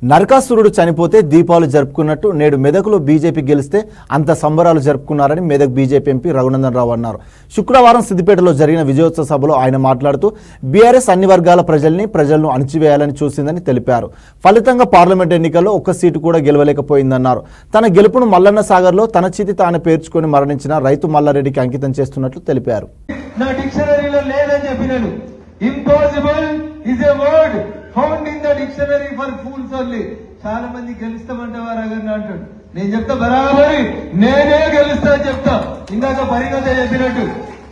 నరకాసురుడు చనిపోతే దీపావళి జరుపుకున్నట్టు నేడు మెదక్లో బీజేపీ గెలిస్తే అంత సంబరాలు జరుపుకున్నారని మెదక్ బీజేపీ ఎంపీ రఘునందన్ రావు అన్నారు. శుక్రవారం సిద్దిపేటలో జరిగిన విజయోత్సవ సభలో ఆయన మాట్లాడుతూ బీఆర్ఎస్ అన్ని వర్గాల ప్రజలను అణచివేయాలని చూసిందని తెలిపారు. ఫలితంగా పార్లమెంట్ ఎన్నికల్లో ఒక్క సీటు కూడా గెలవలేకపోయిందన్నారు. తన గెలుపును మల్లన్న సాగర్లో తన చితి తాను పేర్చుకొని మరణించిన రైతు మల్లారెడ్డికి అంకితం చేస్తున్నట్లు తెలిపారు. Impossible is a word found in the dictionary for fools only. చాలా మంది గెలుస్తామంటావారు అగన్న అంటాడు. నేను చెప్తా బరాబరి నేనే గెలుస్తా చెప్తా. ఇందాక పరిణత చెప్పినట్టు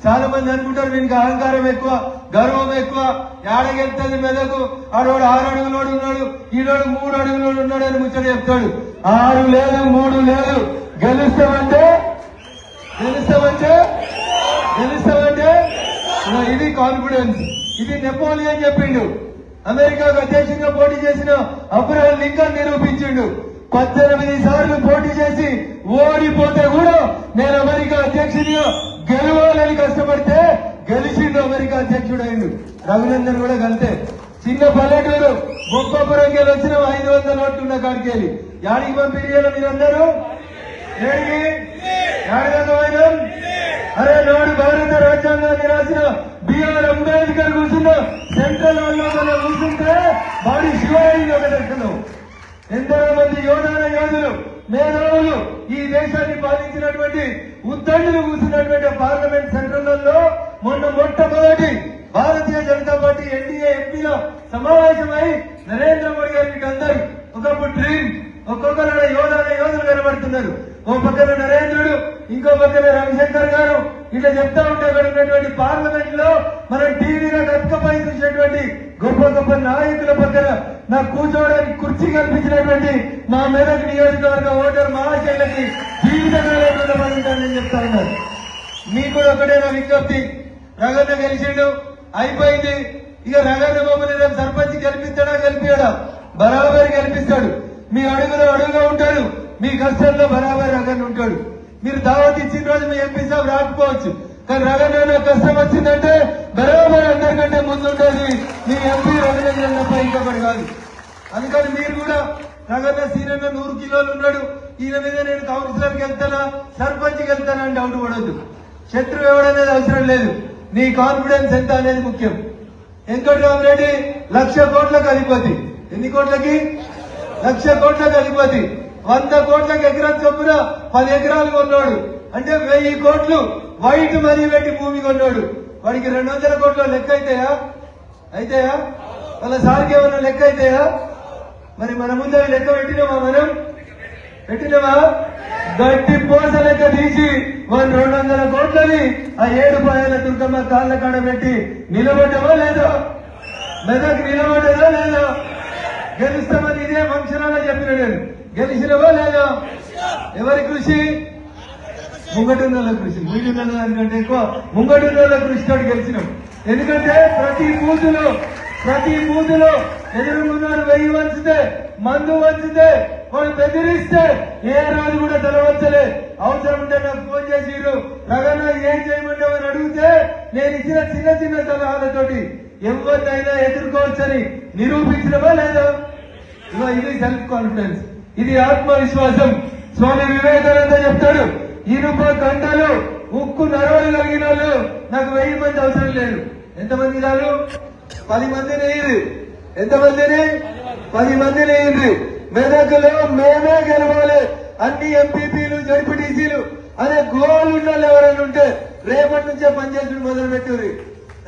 చాలా మంది అనుకుంటారు దీనికి అహంకారం ఎక్కువ, గర్వం ఎక్కువ. ఏడ గెలుస్తుంది మెదకు, ఆడోడు 6 అడుగులోడు ఉన్నాడు, ఈడోడు 3 అడుగులోడు ఉన్నాడు అని ముచ్చట చెప్తాడు. 6 లేదు 3 లేదు. గెలుస్తామంటే ఇది కాన్ఫిడెన్స్. ఇది నెపోలియన్ చెప్పిండు. అమెరికాకు అధ్యక్షుడిగా పోటీ చేసిన అబ్రహం లింకన్ నిరూపించిండు. 18 సార్లు పోటీ చేసి ఓడిపోతే కూడా నేను అమెరికా అధ్యక్షుడిగా గెలవాలని కష్టపడితే గెలిచిండు, అమెరికా అధ్యక్షుడైండు. రఘునందన్ కూడా కలితే చిన్న పల్లెటూరు బొప్పపురంకి వచ్చిన 500 నోట్లు ఉన్న కాడికి వెళ్ళి యాడికి పంపిణీ మీరందరూ అరే నాడు భారత రాజ్యాంగాన్ని రాసిన బిఆర్ అంబేద్కర్ కూర్చున్న సెంట్రల్ హాల్లో మనం కూర్చుంటే వాడి శివాయి ఒక దర్శనం. ఎందరో మంది యోధులు మేధావులు ఈ దేశాన్ని పాలించినటువంటి ఉద్దండులు కూర్చున్నటువంటి పార్లమెంట్ సెంట్రల్ హాల్లో మొట్టమొదటి భారతీయ జనతా పార్టీ ఎన్డీఏ ఎంపీల సమావేశమై నరేంద్ర మోడీ గారికి అందరూ ఒకప్పుడు డ్రీమ్, ఒక్కొక్కరు యోధులు కనబడుతున్నారు. ఓ పక్కన నరేంద్రుడు, ఇంకో పక్కన రవిశంకర్ గారు ఇట్లా చెప్తా ఉంటే అక్కడ ఉన్నటువంటి పార్లమెంట్ లో మనం టీవీలో కట్టుకపోయి చూసినటువంటి గొప్ప గొప్ప నాయకుల పక్కన నాకు కూర్చోవడానికి కుర్చీ కల్పించినటువంటి మా మెదక్ నియోజకవర్గ ఓటర్ మహాశైలకి జీవితకాలని చెప్తా ఉన్నారు. మీకు కూడా ఒకటే నా విజ్ఞప్తి, రగన్న గెలిచిండు అయిపోయింది. ఇక రగన్న బొమ్మని రేపు సర్పంచ్ గెలిపిస్తాడా బరాబరి గెలిపిస్తాడు. మీ అడుగులో ఉంటాడు, మీ కష్టంలో బరాబర్ రగన్ ఉంటాడు. మీరు దావత్ ఇచ్చిన రోజు మీ ఎంపీ సాబ్ రాకపోవచ్చు, కానీ రగన్ కష్టం వచ్చిందంటే బరాబర్ అందరికంటే ముందుంటుంది మీ ఎంపీ రఘునందన్ తప్ప ఇంకొకటి కాదు. అందుకని మీరు కూడా రగన్న సీనియర్ 100 కిలోలు ఉన్నాడు, ఈయన మీద నేను కౌన్సిలర్కి వెళ్తానా సర్పంచ్కి వెళ్తానా అని డౌట్ పడద్దు. శత్రువు ఎవడనేది అవసరం లేదు, నీ కాన్ఫిడెన్స్ ఎంత అనేది ముఖ్యం. వెంకటరామరెడ్డి 1,00,000 కోట్లకు అధిపతి. ఎన్ని కోట్లకి? 1,00,000 కోట్లకు అధిపతి. 100 కోట్లకు ఎకరం చొప్పున 10 ఎకరాలు కొన్నాడు. అంటే 1000 కోట్లు వైట్ మనీ పెట్టి భూమి కొన్నాడు. వాడికి 200 కోట్ల లెక్క అయితాయా? వాళ్ళ సార్కి ఏమన్నా లెక్క అయితాయా? మరి మన ముందు లెక్క పెట్టినవా? గట్టి పోస లెక్క తీసి 200 కోట్లని ఆ 7 పాయల దుర్గమ్మ కాళ్ళ కాడ పెట్టి నిలబడ్డవా లేదా? మెదక్ నిలబడ్డదా లేదా? గెలుస్తామని ఇదే ఫంక్షనాలో చెప్పిన నేను. గెలిచినవా లేదా? ఎవరి కృషి? ముంగటున్న కృషి. మీడున్న దానికంటే ఎక్కువ ముంగటున్న కృషితో గెలిచినాం. ఎందుకంటే ప్రతి బూతులో ఎదురుకున్నాడు 1000 వంచితే, మందు వంచితే, వాళ్ళు బెదిరిస్తే ఏ రోజు కూడా తెలవచ్చలే. అవసరం ఉంటే నాకు ఫోన్ చేసిరు, రగన్న ఏం చేయమంటామని అడిగితే నేను ఇచ్చిన చిన్న సలహాలతోటి ఎవరినైనా ఎదుర్కోవచ్చని నిరూపించడమా లేదా? ఇది సెల్ఫ్ కాన్ఫిడెన్స్, ఇది ఆత్మవిశ్వాసం. స్వామి వివేకానంద చెప్తాడు, ఇనుప గంటలు ఉక్కు నరవలు కలిగిన వాళ్ళు నాకు 1000 మంది అవసరం లేదు. ఎంతమంది చాలు? 10 మందిని అయ్యింది. ఎంతమందిని? 10 మందిని అయ్యింది. మెదకులో మేమే గెలవాలి, అన్ని ఎంపీపీలు జడ్పీటీసీలు అనే గోల్ ఉన్న వాళ్ళు ఎవరైనా ఉంటే రేపటి నుంచే పనిచేసి మొదలు పెట్టారు.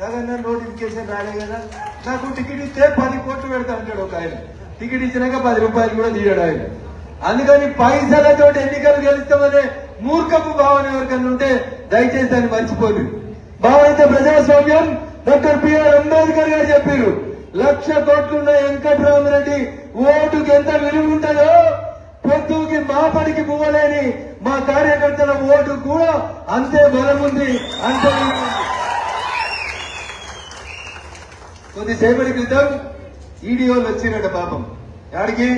నాకన్నా నోటిఫికేషన్ రాలే కదా, నాకు టికెట్ ఇస్తే 10 కోట్లు పెడతా అంటాడు ఒక ఆయన. టికెట్ ఇచ్చినాక 10 రూపాయలు కూడా తీయడు ఆయన. అందుకని పైసలతో ఎన్నికలు గెలుస్తామనే మూర్ఖపు భావన ఎవరికన్నా ఉంటే దయచేసి దాన్ని మర్చిపోదు. భారత ప్రజాస్వామ్యం డాక్టర్ బిఆర్ అంబేద్కర్ గారు చెప్పారు, 1,00,000 కోట్లున్న వెంకటరామరెడ్డి ఓటుకి ఎంత విలువ ఉంటుందో పొద్దుకి మాపడికి పువ్వలేని మా కార్యకర్తల ఓటు కూడా అంతే బలం ఉంది, అంతే. కొద్దిసేపటి క్రితం ఈడీఓలు వచ్చినట్ట పాపం. యాడికి?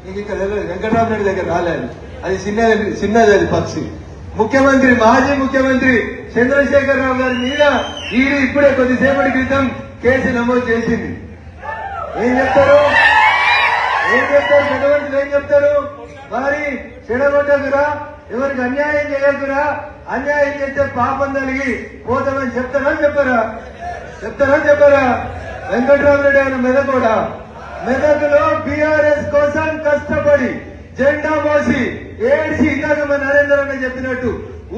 నీకు ఇక్కడ వెంకటరామరెడ్డి దగ్గర రాలేదు, అది చిన్నది అది పక్షి. మాజీ ముఖ్యమంత్రి చంద్రశేఖరరావు గారి మీద ఈడీ ఇప్పుడే కొద్దిసేపటి క్రితం కేసు నమోదు చేసింది. ఏం చెప్తారు? చెప్తారు, మరి చెడగొట్టకురా, ఎవరికి అన్యాయం చేయకురా, అన్యాయం చేస్తే పాపం కలిగి పోతామని చెప్తారా చెప్పరా? చెప్తారా చెప్పరా? వెంకట్రామరెడ్డి ఆయన మెదకోడా, మెదకులో బీఆర్ఎస్ కోసం కష్టపడి జెండా మోసి ఏడ్చి ఇందాక మన నరేంద్ర అన్న చెప్పినట్టు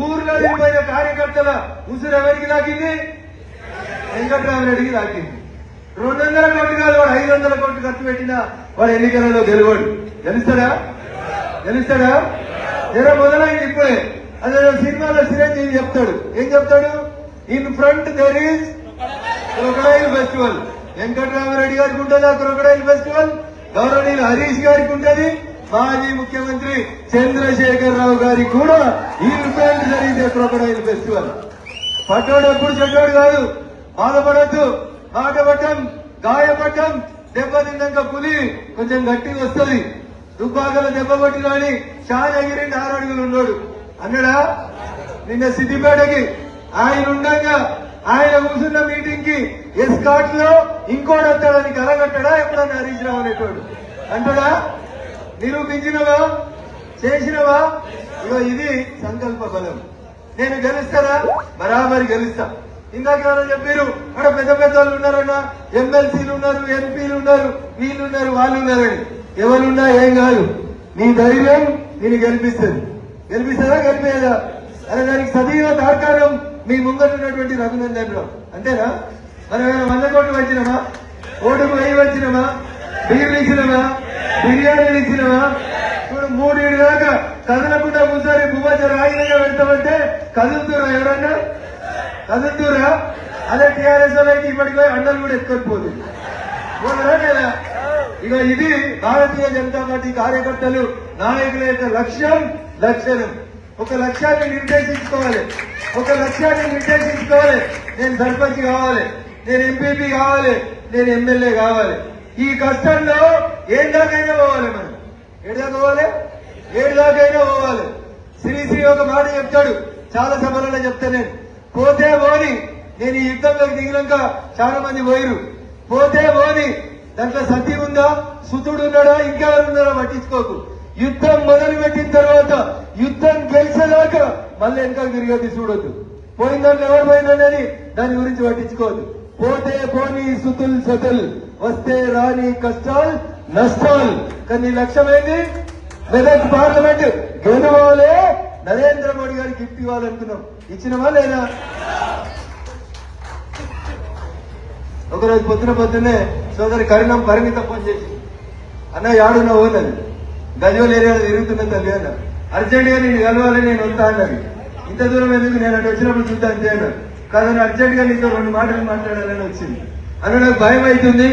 ఊర్లో వెళ్ళిపోయిన కార్యకర్తల ఉసురు ఎవరికి దాకింది? వెంకట్రామరెడ్డికి దాకింది. 200 కోట్లు కాదు, వాడు 500 కోట్లు ఖర్చు పెట్టినా వాడు ఎన్నికలలో గెలవాడు. గెలుస్తాడా? గెలుస్తాడా? జర మొదలైంది ఇప్పుడే. అదే సినిమాలో చిరంజీవి చెప్తాడు, ఏం చెప్తాడు? In front there is crocodile festival. Venkatramareddy గారికి ఉంటుందా క్రొకడైల్ ఫెస్టివల్? గౌరవనీయులు హరీష్ గారికి ఉంటది, మాజీ ముఖ్యమంత్రి చంద్రశేఖర్ రావు గారికి కూడా ఇన్ ఫ్రంట్ జరిగితే క్రొకడైల్ ఫెస్టివల్. పట్టోడు ఎప్పుడు చెడ్డోడు కాదు, బాధపడద్దు. మాటపట్టం, గాయపట్టం, దెబ్బ తిన్నాక పులి కొంచెం గట్టిగా వస్తుంది. దుబ్బాకల దెబ్బ కొట్టిన అని చాలా ఎగిరిండి 6 అడుగులు ఉన్నాడు అన్నాడా? నిన్న సిద్దిపేటకి ఆయన ఉండగా ఆయన కూర్చున్న మీటింగ్ కి ఎస్కాట్ లో ఇంకోటి వస్తాడని కలగట్టడా ఎప్పుడన్నా హరీష్ రావు అనేటోడు అంటాడా? నిరూపించినవా? చేసినవా? ఇగో ఇది సంకల్ప బలం. నేను గెలుస్తారా? బరాబరి గెలుస్తా. ఇందాక ఎవరో చెప్పారు అక్కడ పెద్ద పెద్ద వాళ్ళు ఉన్నారన్నా, ఎమ్మెల్సీలు ఉన్నారు, ఎంపీలు ఉన్నారు, వీళ్ళున్నారు, వాళ్ళు ఉన్నారని. ఎవరున్నా ఏం కాదు, నీ ధైర్యం నేను గెలిపిస్తుంది. గెలిపిస్తుందా? గెలిపేదా? అరే దానికి సజీవ తార్కాణం మీ ముంగట ఉన్నటువంటి రఘునందన్ రావు. అంతేనా? మనం 100 కోట్లు వచ్చినామా? ఓటుకు 1000 వచ్చినామా? బీర్లు ఇచ్చినామా? బిర్యానీలు ఇచ్చినామా? ఇప్పుడు 3 దాకా కదలకుండా కూర్చొని భూమధ్య రాగినగా పెడతామంటే కదులుతురా? ఎవరన్నా కదులుతురా? అదే టీఆర్ఎస్ వాళ్ళకి ఇప్పటికీ అండలు కూడా ఎత్తుకొని పోదురా లేదా? ఇక ఇది భారతీయ జనతా పార్టీ కార్యకర్తలు నాయకుల యొక్క లక్ష్యం, లక్షణం. ఒక లక్ష్యాన్ని నిర్దేశించుకోవాలి, ఒక లక్ష్యాన్ని నిర్దేశించుకోవాలి. నేను సర్పంచ్ కావాలి, నేను ఎంపీపీ కావాలి, నేను ఎమ్మెల్యే కావాలి. ఈ కష్టంలో ఏడు దాకైనా పోవాలి. మనం ఏడు పోవాలి, 7 దాకైనా పోవాలి. శ్రీశ్రీ ఒక మాట చెప్తాడు, చాలా సభలలో చెప్తా నేను. పోతే పోని, నేను ఈ యుద్ధంలోకి దిగినాక చాలా మంది పోయిరు. పోతే పోని, దాంట్లో సతీ ఉందా, సుతుడు ఉన్నాడా, ఇంకెవరు ఉన్నారా పట్టించుకోకు. యుద్ధం మొదలు పెట్టిన తర్వాత యుద్ధం గెలిచేదాకా మళ్ళీ వెనకాల తిరిగేది చూడొద్దు. పోయిన దాంట్లో ఎవరు పోయిందనేది దాని గురించి పట్టించుకోవద్దు. పోతే పోని సుతుల్ సతుల్, వస్తే రాని కష్టాలు నష్టాలు. కానీ లక్ష్యం ఏంటి? మెదక్ పార్లమెంట్ గెలవాలే, నరేంద్ర మోడీ గారికి గిఫ్ట్ ఇవ్వాలనుకున్నాం. ఇచ్చినవా లేదా? ఒకరోజు పొద్దున్నే సోదరి కరీనం పరిమిత ఫోన్ చేసి, అన్న యాడున్న ఓనది గజోల్ ఏరియాలో తిరుగుతున్న తల్లి అన్న, అర్జెంట్ గా నేను కలవాలి, నేను వస్తా అన్నది. ఇంత దూరం ఎందుకు, నేను అటు వచ్చినప్పుడు చూద్దాం అంతే అన్నాడు. కాదని అర్జెంట్ గా నీతో 2 మాటలు మాట్లాడాలని వచ్చింది. అన్న నాకు భయం అవుతుంది,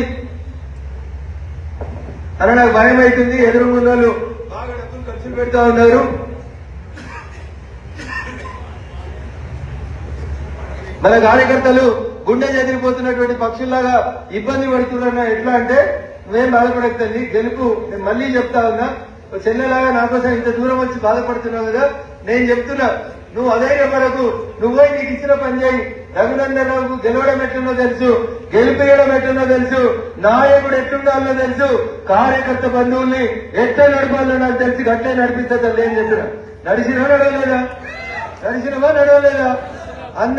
ఎదురు ముందు బాగా డబ్బులు ఖర్చులు పెడతా ఉన్నారు, మన కార్యకర్తలు గుండె చెదిరిపోతున్నటువంటి పక్షుల్లాగా ఇబ్బంది పడుతున్నా. ఎట్లా అంటే నువ్వేం బాధపడకండి, గెలుపు నేను మళ్ళీ చెప్తా ఉన్నా. చెల్లెలాగా నా కోసం ఇంత దూరం వచ్చి బాధపడుతున్నావు కదా, నేను చెప్తున్నా, నువ్వు అధైర్యపడకు. నువ్వే నీకు ఇచ్చిన పని చేయి. రఘునందన్ రావుకు గెలవడం ఎట్లున్నో తెలుసు, గెలిపేయడం ఎట్లున్నో తెలుసు, నాయకుడు ఎట్లుండాలో తెలుసు, కార్యకర్త బంధువుల్ని ఎట్లా నడపాలో నాకు తెలిసి గట్లే నడిపిస్తా తల్లి అని చెప్పిన. నడిచినవా నడవలేదా?